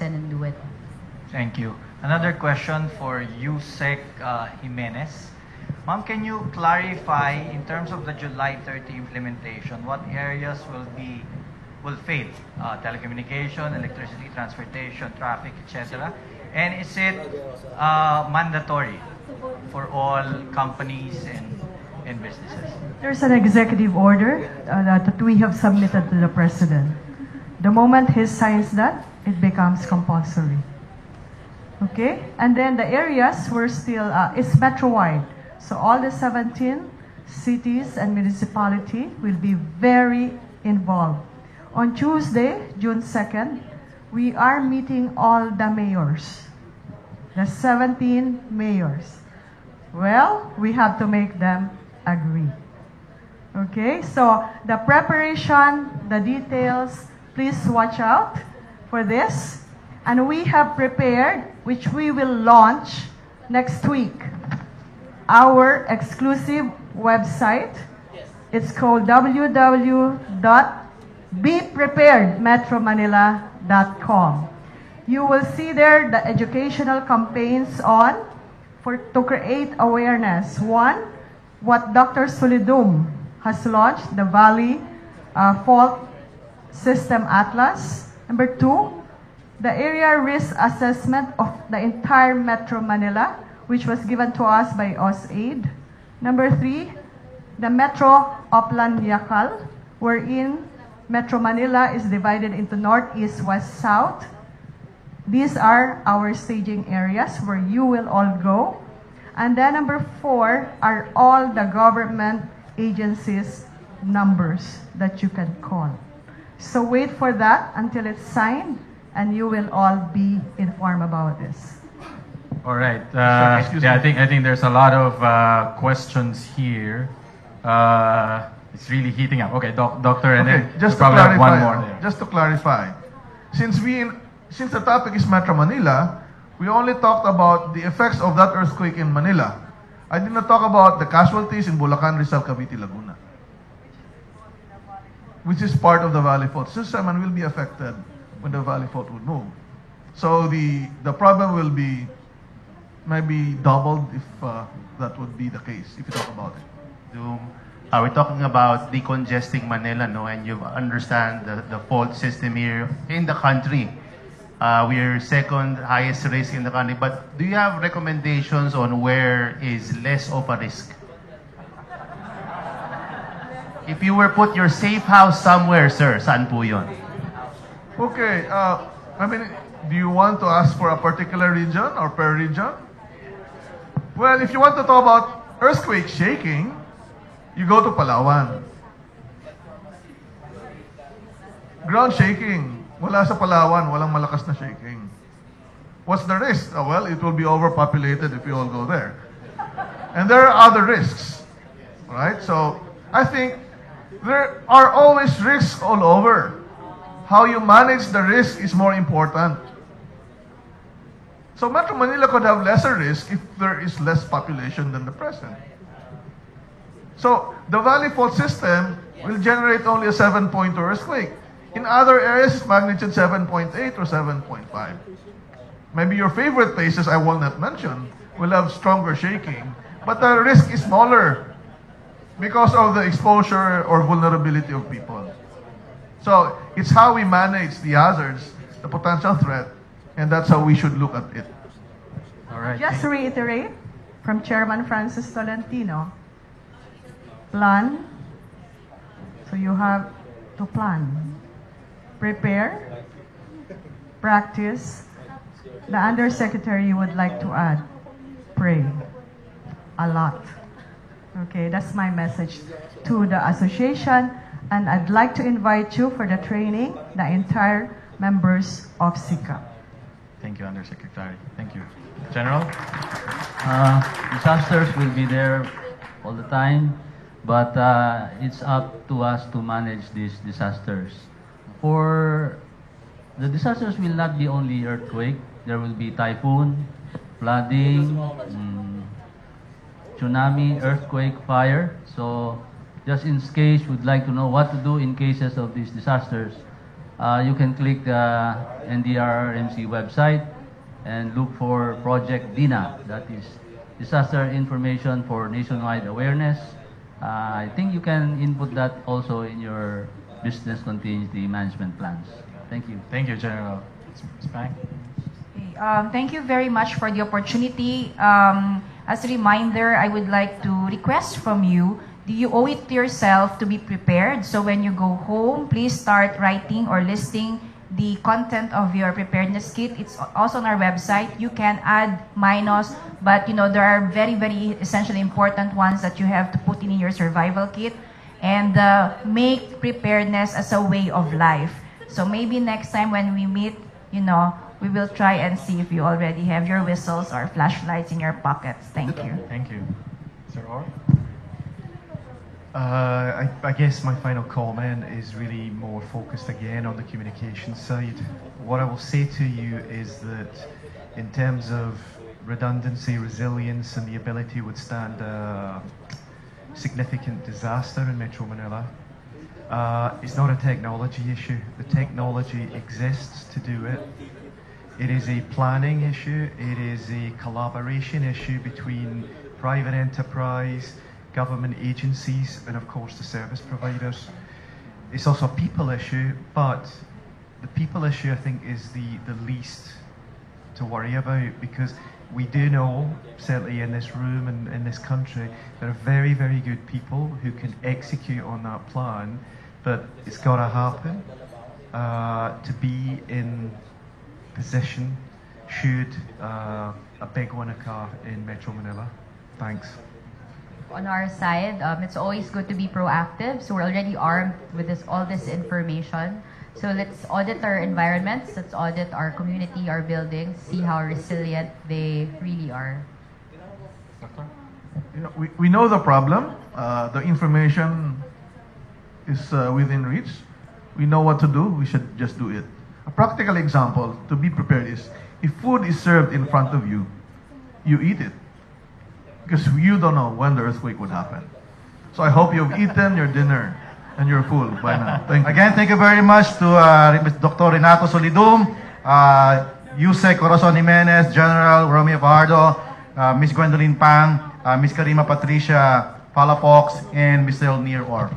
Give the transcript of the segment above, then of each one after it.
listen and do it. Thank you. Another question for Yusek Jimenez. Ma'am, can you clarify in terms of the July 30 implementation, what areas will fail? Telecommunication, electricity, transportation, traffic, etc. And is it mandatory for all companies and businesses? There's an executive order that we have submitted to the President. The moment he signs that, it becomes compulsory. Okay? And then the areas were still, it's metro-wide. So all the 17 cities and municipality will be very involved. On Tuesday, June 2nd, we are meeting all the mayors, the 17 mayors. Well, we have to make them agree. Okay, so the preparation, the details, please watch out for this. And we have prepared, which we will launch next week, our exclusive website. It's called www.bepreparedmetromanila.com. You will see there the educational campaigns to create awareness. One, what Dr. Solidum has launched, the Valley Fault System Atlas. Number two, the area risk assessment of the entire Metro Manila, which was given to us by OSAID. Number three, the Metro Oplan Yakal, wherein Metro Manila is divided into North, East, West, South. These are our staging areas where you will all go. And then number four are all the government agencies' numbers that you can call. So wait for that until it's signed, and you will all be informed about this. All right. I think there's a lot of questions here. It's really heating up. Okay, doctor, and then just we'll to probably have one clarify, more there. just to clarify, since the topic is Metro Manila, we only talked about the effects of that earthquake in Manila. I did not talk about the casualties in Bulacan, Rizal, Cavite, Laguna, which is part of the Valley Fault system and will be affected when the Valley Fault would move. So the problem will be maybe doubled if that would be the case, if you talk about it. We're talking about decongesting Manila, no? And you understand the fault system here in the country. We're second highest risk in the country. But do you have recommendations on where is less of a risk? If you were put your safe house somewhere, sir, saan po yun? Okay, do you want to ask for a particular region or per region? Well, if you want to talk about earthquake shaking, you go to Palawan. Ground shaking, wala sa Palawan, walang malakas na shaking. What's the risk? Well, it will be overpopulated if you all go there. And there are other risks, right? So, I think there are always risks all over. How you manage the risk is more important. So Metro Manila could have lesser risk if there is less population than the present. So the Valley Fault system will generate only a 7.2 earthquake. In other areas, it's magnitude 7.8 or 7.5. Maybe your favorite places I will not mention will have stronger shaking, but the risk is smaller because of the exposure or vulnerability of people. So it's how we manage the hazards, the potential threat, and that's how we should look at it. All right. Just to reiterate from Chairman Francis Tolentino, plan. So you have to plan, prepare, practice. The Undersecretary would like to add, pray a lot. Okay, that's my message to the association, and I'd like to invite you for the training, the entire members of SICA. Thank you, Undersecretary. Thank you. General? Disasters will be there all the time, but it's up to us to manage these disasters. For the disasters will not be only earthquake. There will be typhoon, flooding, tsunami, earthquake, fire. So just in case, we'd like to know what to do in cases of these disasters. you can click the NDRRMC website and look for Project DINA, that is Disaster Information for Nationwide Awareness. I think you can input that also in your business continuity management plans. Thank you. Thank you, General. Ms. Pang? Thank you very much for the opportunity. As a reminder, I would like to request from you, do you owe it to yourself to be prepared? So when you go home, please start writing or listing the content of your preparedness kit. It's also on our website. You can add minus, but there are very, very essentially important ones that you have to put in your survival kit, and make preparedness as a way of life. So maybe next time when we meet, we will try and see if you already have your whistles or flashlights in your pockets. Thank you. Thank you. Sir Orr? I guess my final comment is really more focused again on the communication side. What I will say to you is that in terms of redundancy, resilience, and the ability to withstand a significant disaster in Metro Manila, it's not a technology issue. The technology exists to do it. It is a planning issue. It is a collaboration issue between private enterprise, government agencies, and of course the service providers. It's also a people issue, but the people issue I think is the least to worry about, because we do know, certainly in this room and in this country, there are very, very good people who can execute on that plan, but it's got to happen to be in position should a big one occur in Metro Manila. Thanks. On our side, it's always good to be proactive. So we're already armed with all this information. So let's audit our environments, let's audit our community, our buildings, see how resilient they really are. Doctor? We know the problem. The information is within reach. We know what to do. We should just do it. A practical example to be prepared is, if food is served in front of you, you eat it. Because you don't know when the earthquake would happen. So I hope you've eaten your dinner and you're full by now. Thank you. Again, thank you very much to Dr. Renato Solidum, Yusek Corazon Jimenez, General Romeo Fajardo, Ms. Gwendolyn Pang, Ms. Karima Patricia Palafox, and Mr. Neer Orr.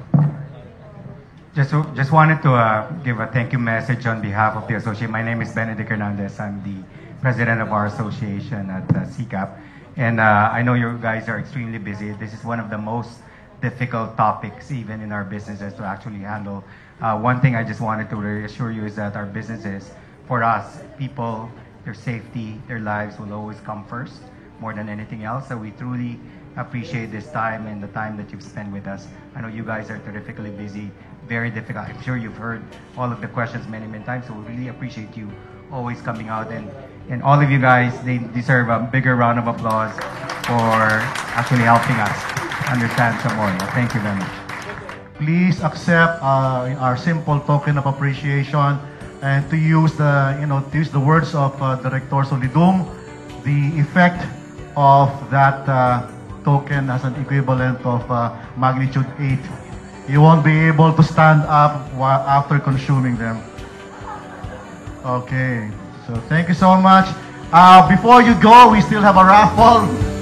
Just wanted to give a thank you message on behalf of the association. My name is Benedict Hernandez. I'm the president of our association at CCAP. And I know you guys are extremely busy. This is one of the most difficult topics even in our businesses to actually handle. One thing I just wanted to reassure you is that our businesses, for us, people, their safety, their lives will always come first more than anything else. So we truly appreciate this time and the time that you've spent with us. I know you guys are terrifically busy, very difficult. I'm sure you've heard all of the questions many, many times. So we really appreciate you always coming out, and all of you guys, they deserve a bigger round of applause for actually helping us understand some more. Thank you very much. Please accept our simple token of appreciation, and to use the words of Director Solidum, the effect of that token has an equivalent of magnitude 8. You won't be able to stand up after consuming them. Okay, so thank you so much. Before you go, we still have a raffle.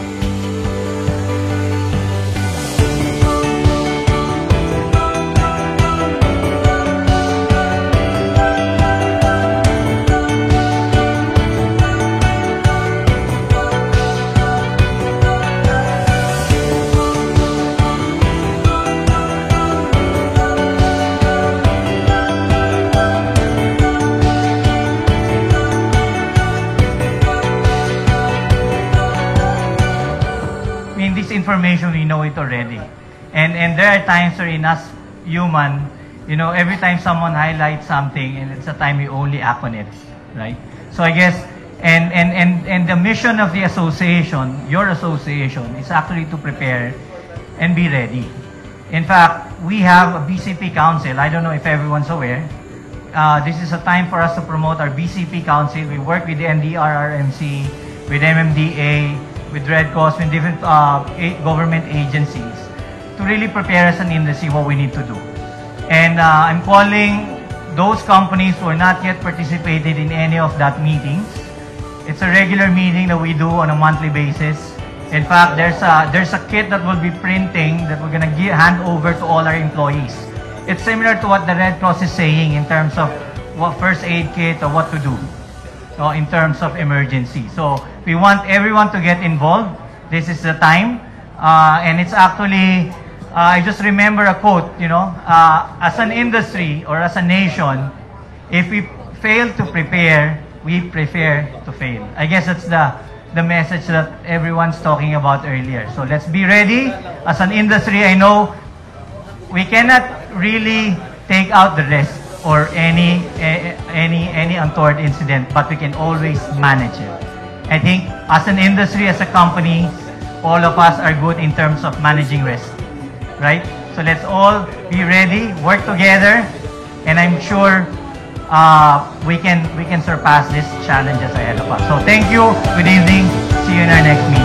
Information, we know it already. And there are times wherein us human, every time someone highlights something, and it's a time we only act on it, right? So I guess, and the mission of the association, your association, is actually to prepare and be ready. In fact, we have a BCP Council. I don't know if everyone's aware. This is a time for us to promote our BCP Council. We work with the NDRRMC, with MMDA, with Red Cross, with different government agencies to really prepare as an industry what we need to do. And I'm calling those companies who are not yet participated in any of that meetings, it's a regular meeting that we do on a monthly basis. In fact, there's a kit that we'll be printing that we're gonna hand over to all our employees. It's similar to what the Red Cross is saying in terms of what first aid kit or what to do in terms of emergency. So we want everyone to get involved. This is the time. And it's actually, I just remember a quote, as an industry or as a nation, if we fail to prepare, we prefer to fail. I guess that's the message that everyone's talking about earlier. So let's be ready. As an industry, I know we cannot really take out the risk or any untoward incident, but we can always manage it. I think as an industry, as a company, all of us are good in terms of managing risk, right? So let's all be ready, work together, and I'm sure we can surpass these challenges ahead of us. So thank you, good evening, see you in our next meeting.